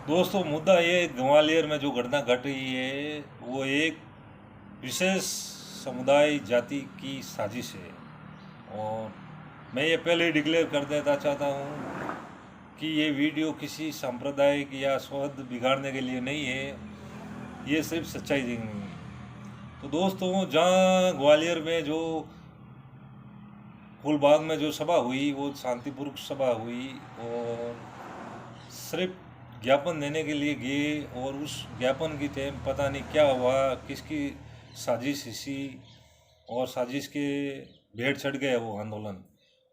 दोस्तों, मुद्दा ये ग्वालियर में जो घटना घट रही है वो एक विशेष समुदाय जाति की साजिश है। और मैं ये पहले ही डिक्लेयर कर देना चाहता हूँ कि ये वीडियो किसी सांप्रदायिक या सौहार्द बिगाड़ने के लिए नहीं है, ये सिर्फ सच्चाई देंगे। तो दोस्तों, जहाँ ग्वालियर में जो फूलबाग में जो सभा हुई वो शांतिपूर्वक सभा हुई और सिर्फ ज्ञापन देने के लिए गए, और उस ज्ञापन की टाइम पता नहीं क्या हुआ, किसकी साजिश इसी और साजिश के भेंट चढ़ गया वो आंदोलन।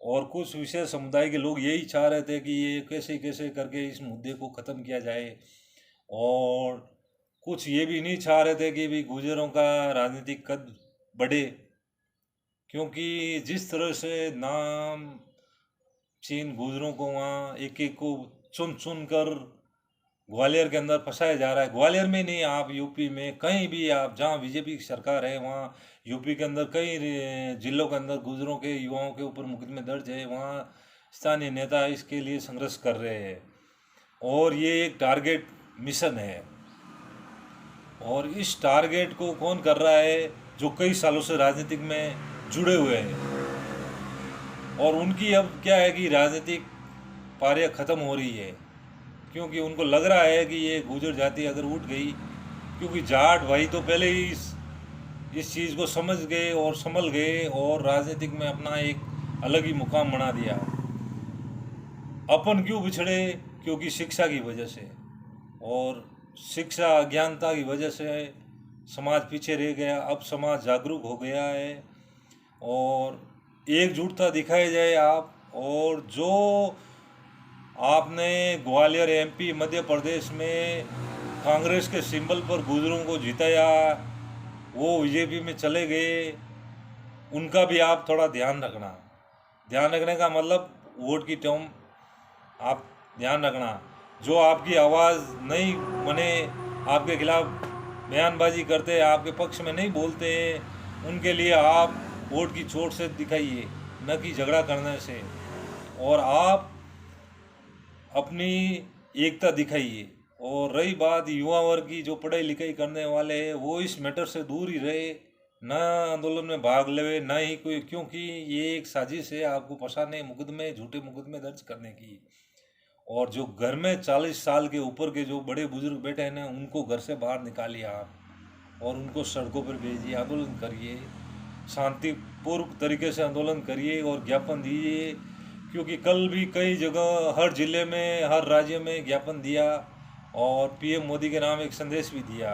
और कुछ विशेष समुदाय के लोग यही चाह रहे थे कि ये कैसे कैसे करके इस मुद्दे को ख़त्म किया जाए, और कुछ ये भी नहीं चाह रहे थे कि भी गुजरों का राजनीतिक कद बढ़े, क्योंकि जिस तरह से नाम चीन गुजरों को वहाँ एक एक को चुन चुन कर ग्वालियर के अंदर फंसाया जा रहा है। ग्वालियर में नहीं, आप यूपी में कहीं भी, आप जहाँ बीजेपी की सरकार है वहाँ यूपी के अंदर कई जिलों के अंदर गुजरों के युवाओं के ऊपर मुकदमे दर्ज है। वहाँ स्थानीय नेता इसके लिए संघर्ष कर रहे हैं और ये एक टारगेट मिशन है। और इस टारगेट को कौन कर रहा है? जो कई सालों से राजनीतिक में जुड़े हुए हैं। और उनकी अब क्या है कि राजनीतिक पारियां ख़त्म हो रही है, क्योंकि उनको लग रहा है कि ये गुजर जाति अगर उठ गई, क्योंकि जाट भाई तो पहले ही इस चीज़ को समझ गए और संभल गए और राजनीतिक में अपना एक अलग ही मुकाम बना दिया। अपन क्यों बिछड़े? क्योंकि शिक्षा की वजह से, और शिक्षा अज्ञानता की वजह से समाज पीछे रह गया। अब समाज जागरूक हो गया है और एकजुटता दिखाई जाए आप। और जो आपने ग्वालियर एमपी मध्य प्रदेश में कांग्रेस के सिंबल पर गुजरों को जिताया, वो बीजेपी में चले गए, उनका भी आप थोड़ा ध्यान रखना। ध्यान रखने का मतलब वोट की टर्म आप ध्यान रखना। जो आपकी आवाज़ नहीं बने, आपके खिलाफ बयानबाजी करते, आपके पक्ष में नहीं बोलते हैं, उनके लिए आप वोट की चोट से दिखाइए, न कि झगड़ा करने से। और आप अपनी एकता दिखाइए। और रही बात युवा वर्ग की, जो पढ़ाई लिखाई करने वाले हैं, वो इस मैटर से दूर ही रहे, न आंदोलन में भाग ले, न ही कोई, क्योंकि ये एक साजिश है आपको फंसाने, मुकदमे, झूठे मुकदमे दर्ज करने की। और जो घर में 40 साल के ऊपर के जो बड़े बुजुर्ग बैठे हैं ना, उनको घर से बाहर निकालिए आप और उनको सड़कों पर भेजिए, आंदोलन करिए, शांतिपूर्वक तरीके से आंदोलन करिए और ज्ञापन दीजिए। क्योंकि कल भी कई जगह, हर जिले में, हर राज्य में ज्ञापन दिया और पीएम मोदी के नाम एक संदेश भी दिया।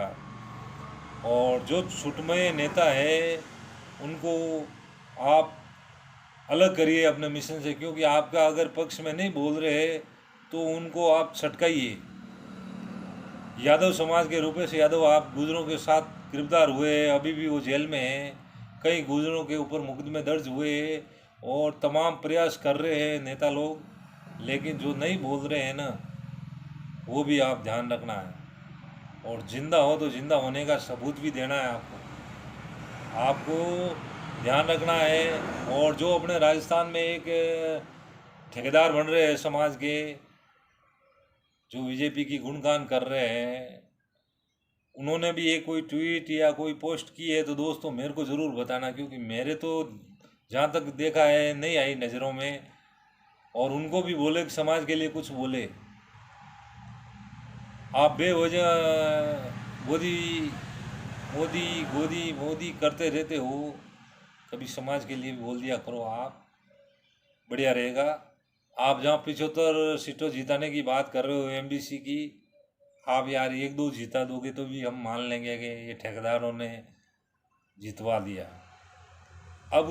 और जो छुटमय नेता है उनको आप अलग करिए अपने मिशन से, क्योंकि आपका अगर पक्ष में नहीं बोल रहे तो उनको आप छटकाइए। यादव समाज के रूपेश यादव आप गुजरों के साथ गिरफ्तार हुए, अभी भी वो जेल में हैं। कई गुजरों के ऊपर मुकदमे दर्ज हुए और तमाम प्रयास कर रहे हैं नेता लोग, लेकिन जो नहीं बोल रहे हैं ना, वो भी आप ध्यान रखना है। और जिंदा हो तो जिंदा होने का सबूत भी देना है आपको ध्यान रखना है। और जो अपने राजस्थान में एक ठेकेदार बन रहे हैं समाज के, जो बीजेपी की गुणगान कर रहे हैं, उन्होंने भी एक कोई ट्वीट या कोई पोस्ट की है तो दोस्तों मेरे को ज़रूर बताना, क्योंकि मेरे तो जहाँ तक देखा है नहीं आई नज़रों में। और उनको भी बोले कि समाज के लिए कुछ बोले। आप बेवजह मोदी मोदी गोदी मोदी करते रहते हो, कभी समाज के लिए भी बोल दिया करो आप, बढ़िया रहेगा। आप जहाँ 75 सीटों जिताने की बात कर रहे हो एमबीसी की, आप यार एक दो जिता दोगे तो भी हम मान लेंगे कि ये ठेकेदारों ने जितवा दिया। अब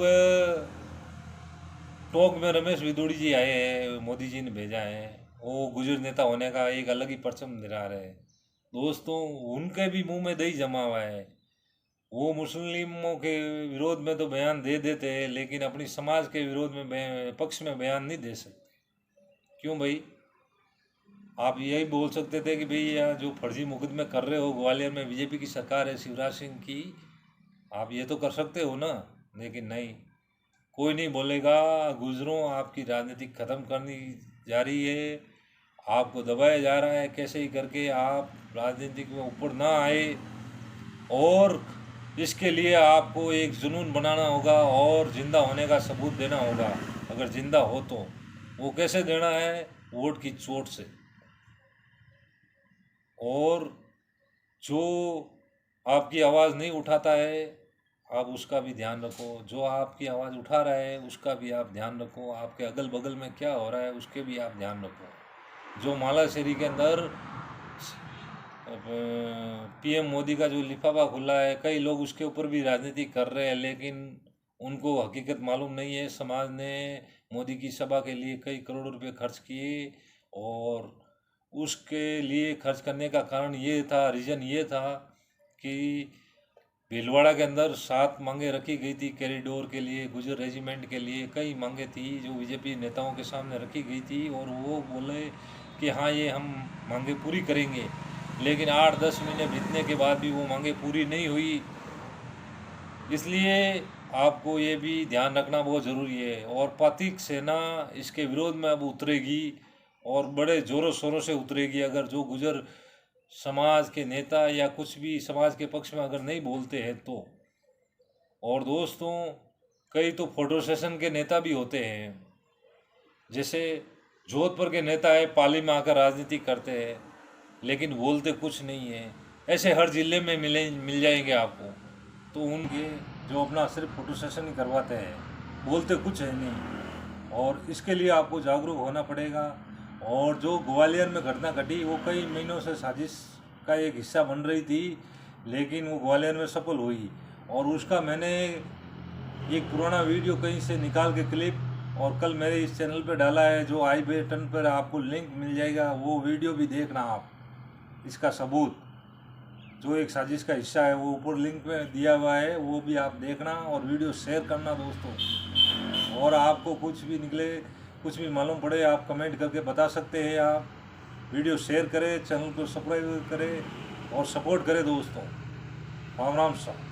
टोंक में रमेश विदुड़ी जी आए हैं, मोदी जी ने भेजा है, वो गुजर नेता होने का एक अलग ही परचम दिखा रहे हैं। दोस्तों, उनके भी मुंह में दही जमा हुआ है। वो मुस्लिमों के विरोध में तो बयान दे देते हैं, लेकिन अपनी समाज के विरोध में पक्ष में बयान नहीं दे सकते। क्यों भाई? आप यही बोल सकते थे कि भाई यहाँ जो फर्जी मुकदमे कर रहे हो, ग्वालियर में बीजेपी की सरकार है शिवराज सिंह की, आप ये तो कर सकते हो ना। लेकिन नहीं, कोई नहीं बोलेगा। गुजरों आपकी राजनीति ख़त्म करनी जा रही है। आपको दबाया जा रहा है, कैसे ही करके आप राजनीति में ऊपर ना आए। और इसके लिए आपको एक जुनून बनाना होगा और ज़िंदा होने का सबूत देना होगा। अगर ज़िंदा हो तो वो कैसे देना है? वोट की चोट से। और जो आपकी आवाज़ नहीं उठाता है, आप उसका भी ध्यान रखो। जो आपकी आवाज़ उठा रहा है उसका भी आप ध्यान रखो। आपके अगल बगल में क्या हो रहा है उसके भी आप ध्यान रखो। जो मालाशेरी के अंदर पीएम मोदी का जो लिफाफा खुला है, कई लोग उसके ऊपर भी राजनीति कर रहे हैं, लेकिन उनको हकीकत मालूम नहीं है। समाज ने मोदी की सभा के लिए कई करोड़ रुपए खर्च किए, और उसके लिए खर्च करने का कारण ये था, रीज़न ये था कि भीलवाड़ा के अंदर 7 मांगे रखी गई थी कॉरिडोर के लिए, गुजर रेजिमेंट के लिए। कई मांगे थी जो बीजेपी नेताओं के सामने रखी गई थी, और वो बोले कि हाँ ये हम मांगे पूरी करेंगे। लेकिन 8-10 महीने बीतने के बाद भी वो मांगे पूरी नहीं हुई। इसलिए आपको ये भी ध्यान रखना बहुत ज़रूरी है। और पातिक सेना इसके विरोध में अब उतरेगी, और बड़े ज़ोरों शोरों से उतरेगी। अगर जो गुजर समाज के नेता या कुछ भी समाज के पक्ष में अगर नहीं बोलते हैं तो। और दोस्तों, कई तो फोटो सेशन के नेता भी होते हैं। जैसे जोधपुर के नेता है, पाली में आकर राजनीति करते हैं लेकिन बोलते कुछ नहीं है। ऐसे हर जिले में मिल जाएंगे आपको। तो उनके जो अपना सिर्फ फोटो सेशन ही करवाते हैं, बोलते कुछ है नहीं। और इसके लिए आपको जागरूक होना पड़ेगा। और जो ग्वालियर में घटना घटी, वो कई महीनों से साजिश का एक हिस्सा बन रही थी, लेकिन वो ग्वालियर में सफल हुई। और उसका मैंने एक पुराना वीडियो कहीं से निकाल के क्लिप और कल मेरे इस चैनल पे डाला है, जो आई बटन पर आपको लिंक मिल जाएगा। वो वीडियो भी देखना आप, इसका सबूत जो एक साजिश का हिस्सा है वो ऊपर लिंक में दिया हुआ है, वो भी आप देखना और वीडियो शेयर करना दोस्तों। और आपको कुछ भी निकले, कुछ भी मालूम पड़े, आप कमेंट करके बता सकते हैं। आप वीडियो शेयर करें, चैनल को सब्सक्राइब करें और सपोर्ट करें दोस्तों। राम राम साहब।